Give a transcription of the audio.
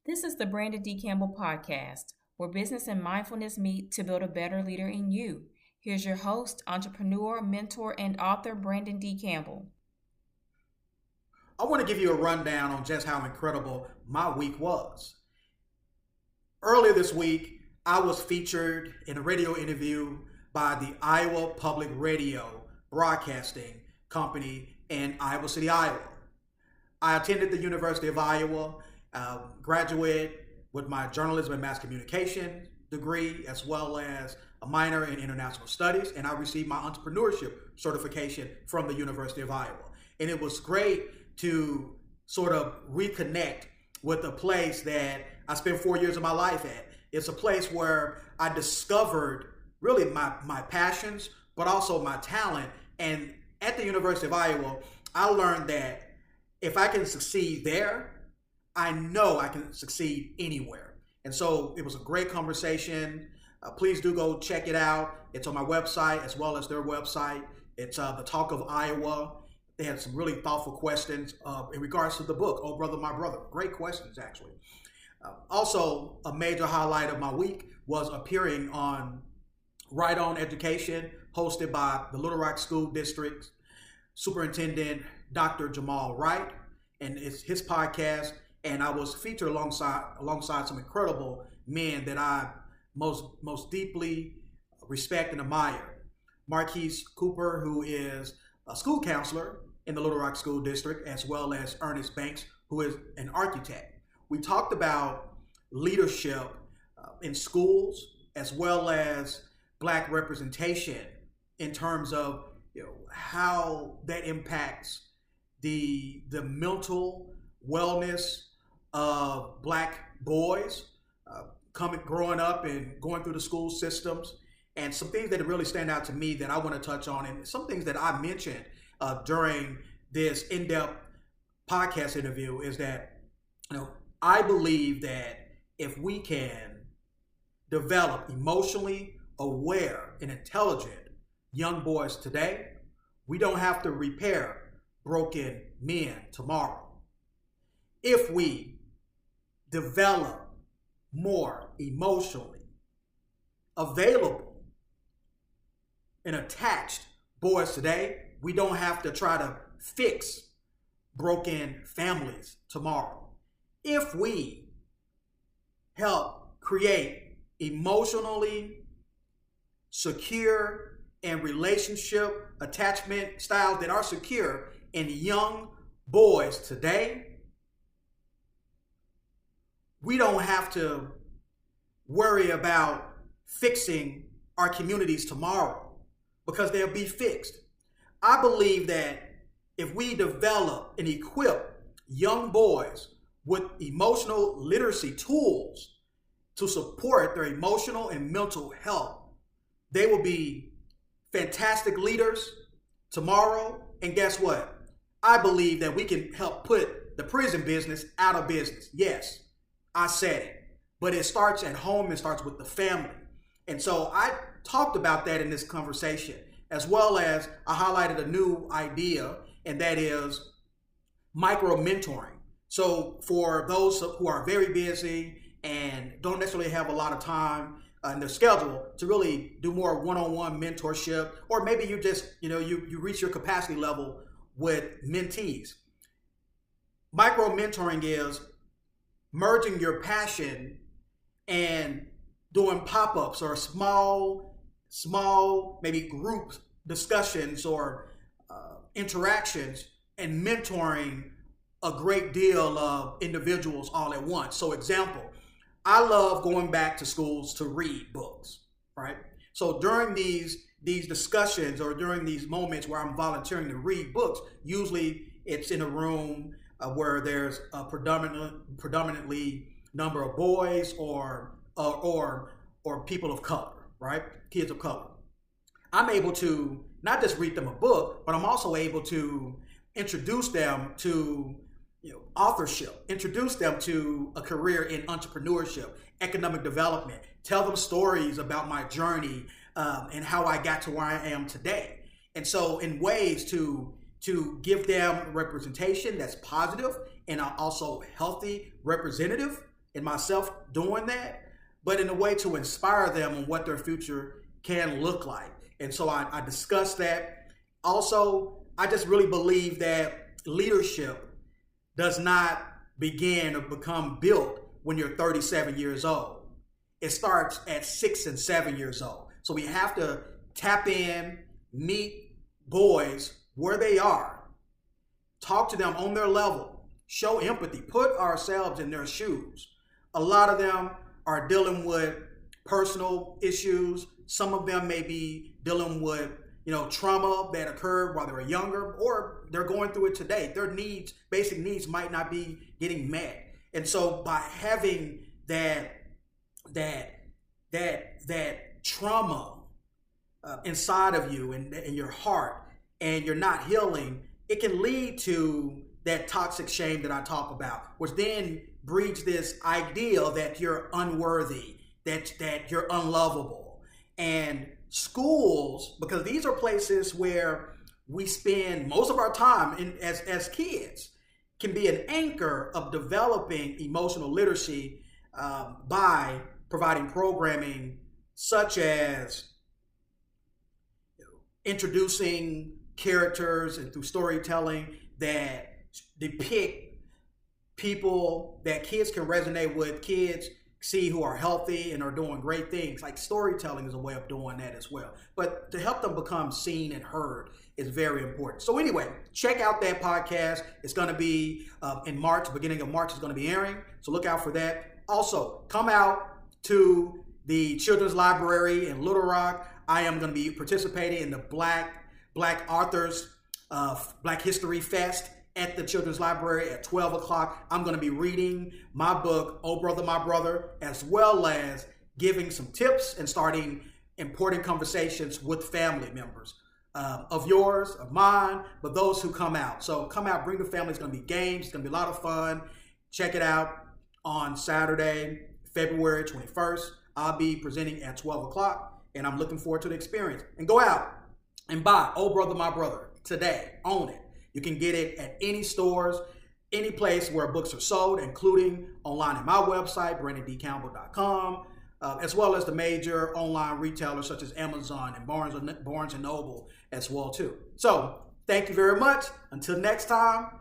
This is the Brandon D. Campbell podcast, where business and mindfulness meet to build a better leader in you. Here's your host, entrepreneur, mentor, and author, Brandon D. Campbell. I want to give you a rundown on just how incredible my week was. Earlier this week, I was featured in a radio interview by the Iowa Public Radio Broadcasting Company in Iowa City, Iowa. I attended the University of Iowa, graduated with my journalism and mass communication degree, as well as a minor in international studies, and I received my entrepreneurship certification from the University of Iowa. And it was great to sort of reconnect with a place that I spent 4 years of my life at. It's a place where I discovered really my passions, but also my talent. And at the University of Iowa, I learned that if I can succeed there, I know I can succeed anywhere. And so it was a great conversation. Please do go check it out. It's on my website as well as their website. It's the Talk of Iowa. They had some really thoughtful questions in regards to the book, Oh Brother, My Brother. Great questions, actually. Also, a major highlight of my week was appearing on Right On Education, hosted by the Little Rock School District Superintendent Dr. Jamal Wright, and it's his podcast. And I was featured alongside some incredible men that I most deeply respect and admire. Marquise Cooper, who is a school counselor in the Little Rock School District, as well as Ernest Banks, who is an architect. We talked about leadership in schools, as well as Black representation in terms of how that impacts the mental wellness of Black boys growing up and going through the school systems, and some things that really stand out to me that I want to touch on, and some things that I mentioned during this in-depth podcast interview is that I believe that if we can develop emotionally aware and intelligent young boys today, we don't have to repair broken men tomorrow. If we develop more emotionally available and attached boys today, we don't have to try to fix broken families tomorrow. If we help create emotionally secure and relationship attachment styles that are secure in young boys today, we don't have to worry about fixing our communities tomorrow because they'll be fixed. I believe that if we develop and equip young boys with emotional literacy tools to support their emotional and mental health, they will be fantastic leaders tomorrow. And guess what? I believe that we can help put the prison business out of business. Yes, I said it, but it starts at home. It starts with the family. And so I talked about that in this conversation, as well as I highlighted a new idea, and that is micro mentoring. So for those who are very busy and don't necessarily have a lot of time in their schedule to really do more one-on-one mentorship, or maybe you just, you reach your capacity level with mentees. Micro mentoring is merging your passion and doing pop-ups or small, maybe group discussions or interactions and mentoring a great deal of individuals all at once. So example, I love going back to schools to read books, right? So during these discussions or during these moments where I'm volunteering to read books, usually it's in a room where there's a predominantly number of boys or people of color, right? Kids of color. I'm able to not just read them a book, but I'm also able to introduce them to authorship, introduce them to a career in entrepreneurship, economic development, tell them stories about my journey and how I got to where I am today. And so in ways to give them representation that's positive and also healthy representative and myself doing that, but in a way to inspire them on what their future can look like. And so I discussed that. Also, I just really believe that leadership does not begin or become built when you're 37 years old. It starts at 6 and 7 years old. So we have to tap in, meet boys where they are, talk to them on their level, show empathy, put ourselves in their shoes. A lot of them are dealing with personal issues. Some of them may be dealing with trauma that occurred while they were younger, or they're going through it today. Their needs, basic needs, might not be getting met. And so by having that trauma inside of you and in your heart, and you're not healing, it can lead to that toxic shame that I talk about, which then breeds this idea that you're unworthy, that you're unlovable. And schools, because these are places where we spend most of our time as kids, can be an anchor of developing emotional literacy by providing programming such as introducing characters and through storytelling that depict people that kids can resonate with, kids see who are healthy and are doing great things. Like storytelling is a way of doing that as well. But to help them become seen and heard is very important. So anyway, check out that podcast. It's going to be in March, beginning of March, it's going to be airing. So look out for that. Also, come out to the Children's Library in Little Rock. I am going to be participating in the Black Authors Black History Fest at the Children's Library at 12 o'clock. I'm going to be reading my book, Oh Brother, My Brother, as well as giving some tips and starting important conversations with family members of yours, of mine, but those who come out. So come out, bring the family. It's going to be games. It's going to be a lot of fun. Check it out on Saturday, February 21st. I'll be presenting at 12 o'clock, and I'm looking forward to the experience. And go out and buy Oh Brother, My Brother today. Own it. You can get it at any stores, any place where books are sold, including online at my website, BrandonDCampbell.com, as well as the major online retailers such as Amazon and Barnes & Noble as well too. So thank you very much. Until next time,